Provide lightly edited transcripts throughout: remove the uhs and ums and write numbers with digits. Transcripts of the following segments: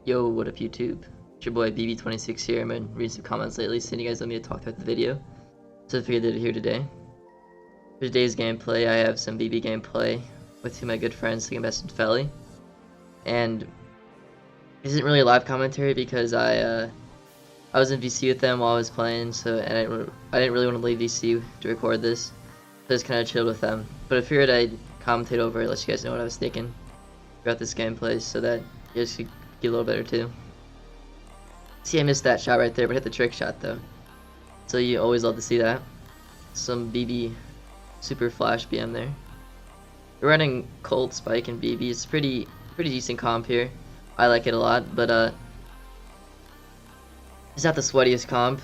Yo, what up YouTube? It's your boy Bibi26 here. I've been reading some comments lately saying you guys want me to talk throughout the video. So I figured I'd here today. For today's gameplay, I have some Bibi gameplay with two of my good friends, Second Best and Felly. And this isn't really a live commentary because I was in VC with them while I was playing, so I didn't really want to leave VC to record this. So I just kind of chilled with them. But I figured I'd commentate over it, let you guys know what I was thinking throughout this gameplay so that you guys could get a little better too. See, I missed that shot right there, but hit the trick shot though. So you always love to see that. Some Bibi super flash BM there. We're running Colt, Spike, and Bibi. It's pretty decent comp here. I like it a lot, but it's not the sweatiest comp.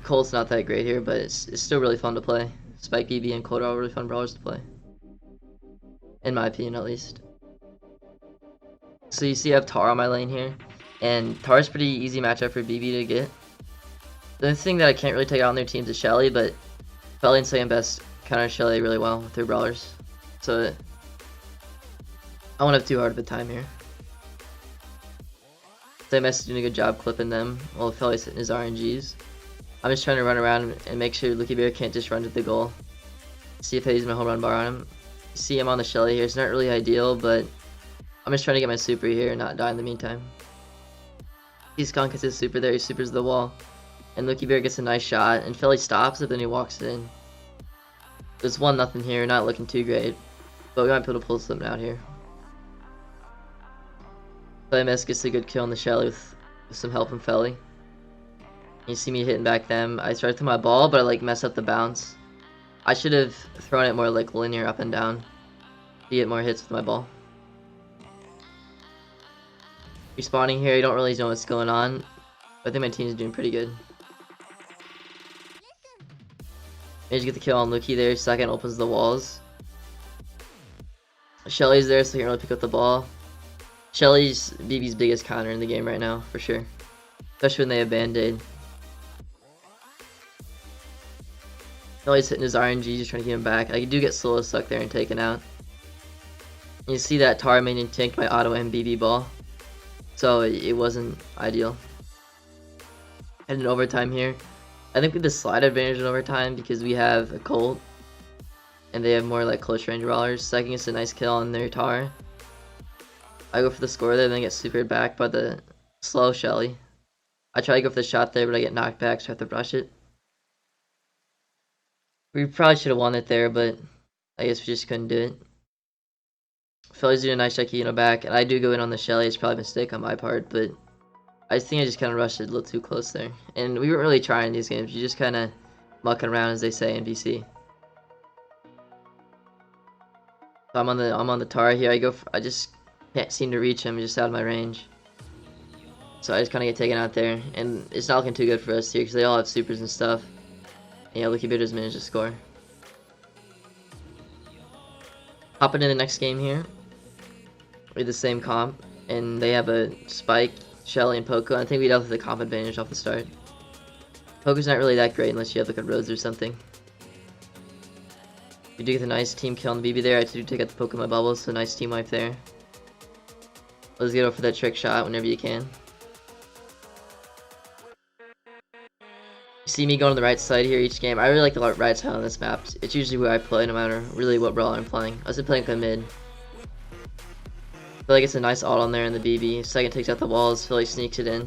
Colt's not that great here, but it's still really fun to play. Spike, Bibi, and Colt are all really fun brawlers to play. In my opinion, at least. So you see I have Tar on my lane here, and Tar's pretty easy matchup for Bibi to get. The thing that I can't really take out on their teams is Shelly, but Felly and Second Best counter Shelly really well with their brawlers. So I won't have too hard of a time here. Second Best is doing a good job clipping them while Felly's hitting his RNGs. I'm just trying to run around and make sure Lucky Bear can't just run to the goal. See if I use my home run bar on him. See him on the Shelly here. It's not really ideal, but I'm just trying to get my super here and not die in the meantime. He's Skunk gets his super there, he supers the wall. And Lucky Bear gets a nice shot, and Felly stops it, then he walks it in. There's 1-0 here, not looking too great. But we might be able to pull something out here. MS gets a good kill on the Shelly with some help from Felly. You see me hitting back them. I tried to throw my ball, but I messed up the bounce. I should have thrown it more linear up and down to get more hits with my ball. Respawning here, I don't really know what's going on. But I think my team is doing pretty good. Managed to get the kill on Lucky there. Second opens the walls. Shelly's there, so he can't really pick up the ball. Shelly's Bibi's biggest counter in the game right now, for sure. Especially when they have Band-Aid. Shelly's hitting his RNG, just trying to get him back. I do get solo stuck there and taken out. You see that Tar minion tanked my auto and Bibi ball. So it wasn't ideal. Heading overtime here. I think we have the slide advantage in overtime because we have a Colt. And they have more close range brawlers. Second gets a nice kill on their Tar. I go for the score there, then get supered back by the slow Shelly. I try to go for the shot there, but I get knocked back, so I have to rush it. We probably should have won it there, but I guess we just couldn't do it. Felly's doing a nice shot back, and I do go in on the Shelly. It's probably a mistake on my part, but I think I just kind of rushed it a little too close there. And we weren't really trying these games. You just kind of mucking around, as they say in VC. So I'm on the Tar here. I just can't seem to reach him. He's just out of my range. So I just kind of get taken out there, and it's not looking too good for us here because they all have supers and stuff. And yeah, Lucky Bear just managed to score. Hopping in the next game here. We have the same comp, and they have a Spike, Shelly, and Poco. I think we'd have the comp advantage off the start. Poco's not really that great unless you have a Rose or something. We do get a nice team kill on the Bibi there. I do take out the Poco in my bubble, so nice team wipe there. Let's get over for that trick shot whenever you can. You see me going on the right side here each game. I really like the right side on this map. It's usually where I play no matter really what brawler I'm playing. I was playing the mid. I feel like it's a nice ult on there in the Bibi. Second takes out the walls. Philly sneaks it in.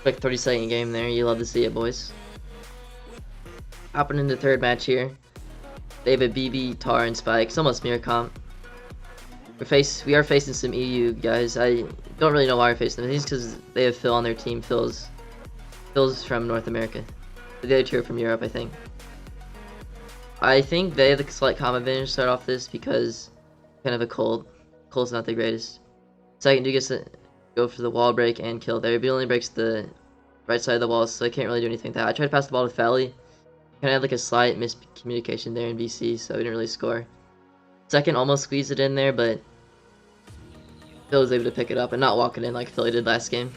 Quick 30-second game there. You love to see it, boys. Hopping into the third match here. They have a Bibi, Tar, and Spike. It's almost mirror comp. We are facing some EU guys. I don't really know why we're facing them. I think it's because they have Phil on their team. Phil's from North America. The other two are from Europe, I think. I think they have the slight comp advantage to start off this because kind of a Colt. Colt's not the greatest. Second dude gets to go for the wall break and kill there, but he only breaks the right side of the wall, so I can't really do anything with that. I tried to pass the ball to Felly. Kind of had a slight miscommunication there in VC, so we didn't really score. Second almost squeezed it in there, but Phil was able to pick it up and not walk it in like Philly did last game.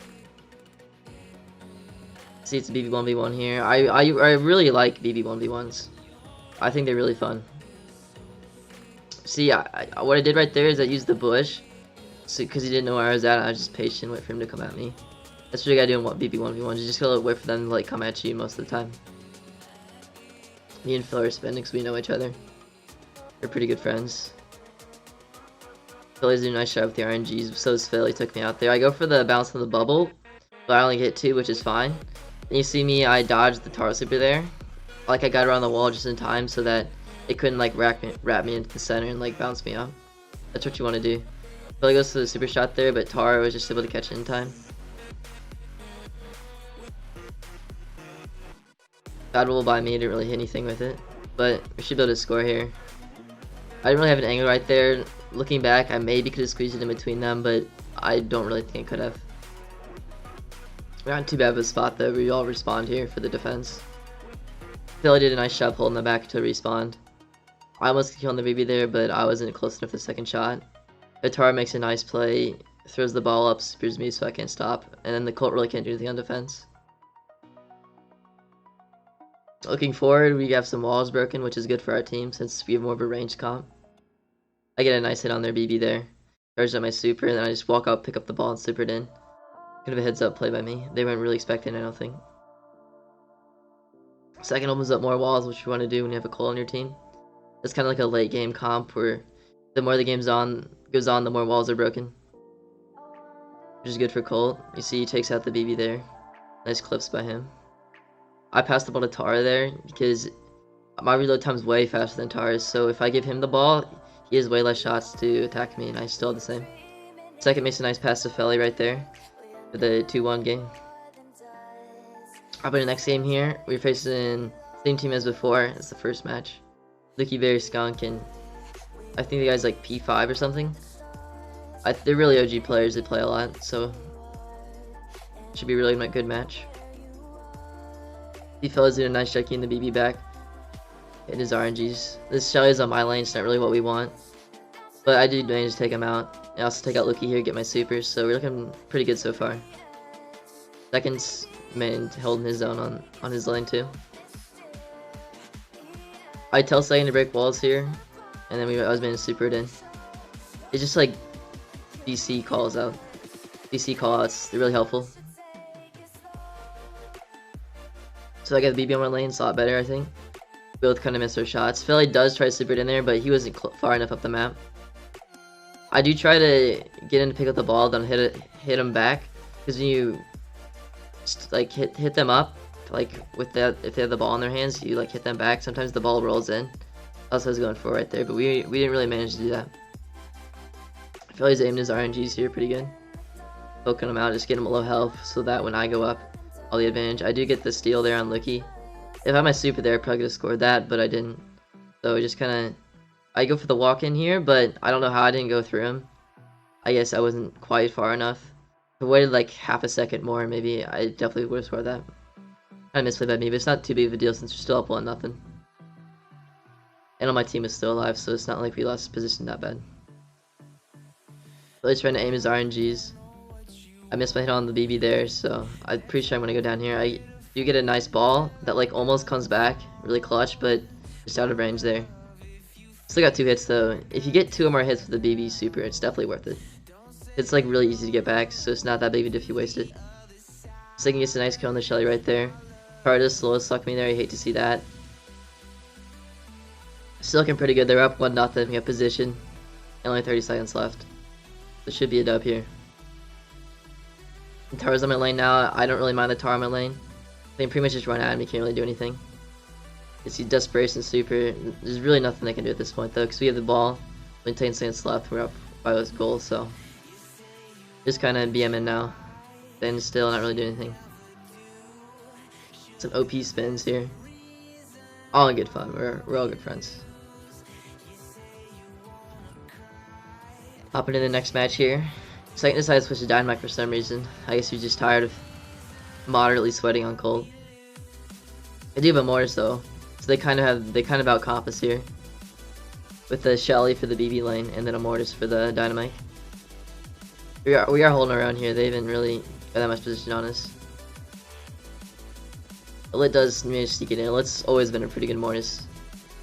See, it's a Bibi 1v1 here. I really like Bibi 1v1s. I think they're really fun. See, what I did right there is I used the bush So, because he didn't know where I was at, I was just patient, wait for him to come at me. That's what you gotta do in Bibi 1v1. You just gotta wait for them to like come at you most of the time. Me and Phil are spending because we know each other. We're pretty good friends. Philly's doing a nice job with the RNGs, so is Phil. He took me out there. I go for the bounce on the bubble, but I only hit 2, which is fine. And you see me, I dodged the Taro Super there. Like I got around the wall just in time so that it couldn't like wrap me into the center and like bounce me out. That's what you want to do. Philly goes to the super shot there, but Taro was just able to catch it in time. Bad roll by me, didn't really hit anything with it, but we should be able to score here. I didn't really have an angle right there. Looking back, I maybe could have squeezed it in between them, but I don't really think I could have. We're not too bad of a spot though. We all respawned here for the defense. Philly did a nice job holding the back to respawn. I almost killed the Bibi there, but I wasn't close enough for the second shot. Taro makes a nice play, throws the ball up, spears me so I can't stop, and then the Colt really can't do anything on defense. Looking forward, we have some walls broken, which is good for our team since we have more of a ranged comp. I get a nice hit on their Bibi there. Charged up my super, and then I just walk out, pick up the ball, and super it in. Kind of a heads up play by me. They weren't really expecting it, I don't think. Second opens up more walls, which you want to do when you have a Colt on your team. It's kind of like a late game comp where the more the game's goes on, the more walls are broken. Which is good for Colt. You see he takes out the Bibi there. Nice clips by him. I passed the ball to Tara there because my reload time's way faster than Tara's, so if I give him the ball, he has way less shots to attack me, and I still have the same. Second makes a nice pass to Felly right there for the 2-1 game. Up in the next game here, we're facing same team as before. It's the first match. Lucky Berry Skunk, and I think the guy's like P5 or something. They're really OG players, they play a lot, so should be really a good match. These fellas did a nice check in the Bibi back. Hit his RNGs. This Shelly's on my lane, it's not really what we want. But I did manage to take him out. I also take out Lucky here, get my supers, so we're looking pretty good so far. Seconds, man, holding his own on his lane too. I tell Second to break walls here, and then I was managed to super it in. It's just like DC calls out. DC call outs, they're really helpful. So I got the Bibi on my lane, it's a lot better, I think. Both kind of missed their shots. Philly does try to super it in there, but he wasn't far enough up the map. I do try to get him to pick up the ball, then hit him back, because when you like hit them up, like with that, if they have the ball in their hands, you like hit them back. Sometimes the ball rolls in. That's what I was going for right there, but we didn't really manage to do that. Philly's aiming his RNGs here pretty good. Poking him out, just get him a low health, so that when I go up, all the advantage. I do get the steal there on Lucky. If I had my super there, I probably could have scored that, but I didn't. So just kind of, I go for the walk in here, but I don't know how I didn't go through him. I guess I wasn't quite far enough. If I waited like half a second more, maybe I definitely would have scored that. Kind of misplayed by me, but it's not too big of a deal since we're still up 1-0. And all my team is still alive, so it's not like we lost position that bad. Really trying to aim his RNGs. I missed my hit on the Bibi there, so I'm pretty sure I'm gonna go down here. I do get a nice ball that like almost comes back, really clutch, but just out of range there. Still got 2 hits though. If you get 2 or more hits with the Bibi super, it's definitely worth it. It's like really easy to get back, so it's not that big of a diff if you waste it. Second gets a nice kill on the Shelly right there. Tara does slow suck me there, I hate to see that. Still looking pretty good, they're up 1-0, we have position. And only 30 seconds left. This should be a dub here. And Tara's on my lane now, I don't really mind the Tara on my lane. They can pretty much just run at him, he can't really do anything. It's the Desperation Super, there's really nothing they can do at this point though, because we have the ball. Only 10 seconds left, we're up by those goals, so. Just kind of BMing now. Then still not really doing anything. Some OP spins here. All in good fun, we're all good friends. Hopping into the next match here. Second decided to switch to Dynamite for some reason. I guess he's just tired of moderately sweating on Colt. I do have a Mortis though, so they kind of out-comp us here. With the Shelly for the Bibi lane, and then a Mortis for the Dynamite. We are holding around here, they haven't really got that much position on us. Lit does manage to sneak it in. Lit's always been a pretty good Mortis.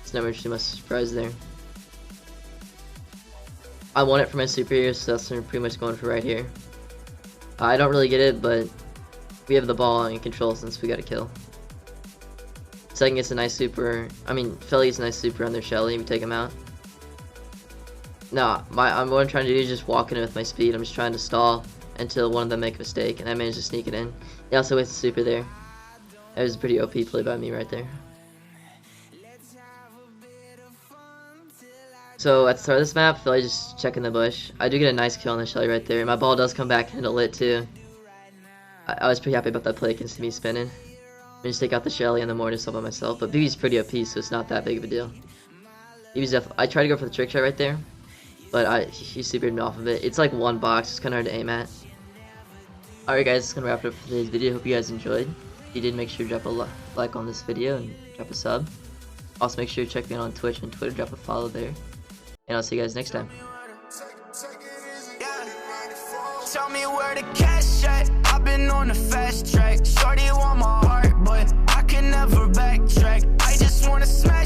It's never too much surprise there. I want it for my super here, so that's what I'm pretty much going for right here. I don't really get it, but we have the ball and control since we got a kill. Second gets a nice super. I mean, Philly gets a nice super on their Shelly. We take him out. No, what I'm trying to do is just walk in with my speed. I'm just trying to stall until one of them make a mistake, and I managed to sneak it in. He also with the super there. That was a pretty OP play by me right there. So at the start of this map, Philly just checking the bush. I do get a nice kill on the Shelly right there. My ball does come back into lit too. I was pretty happy about that play. You can see me spinning. I just take out the Shelly and the mortar stuff by myself. But Bibi's pretty OP, so it's not that big of a deal. Bibi's I tried to go for the trick shot right there, but he supered me off of it. It's like one box. It's kind of hard to aim at. Alright guys, that's going to wrap it up for today's video. Hope you guys enjoyed. If you did, make sure to drop a like on this video and drop a sub. Also make sure to check me out on Twitch and Twitter. Drop a follow there. And I'll see you guys next time. Tell me where the cash at. I've been on the fast track. Shorty want my heart, but I can never backtrack. I just wanna smash.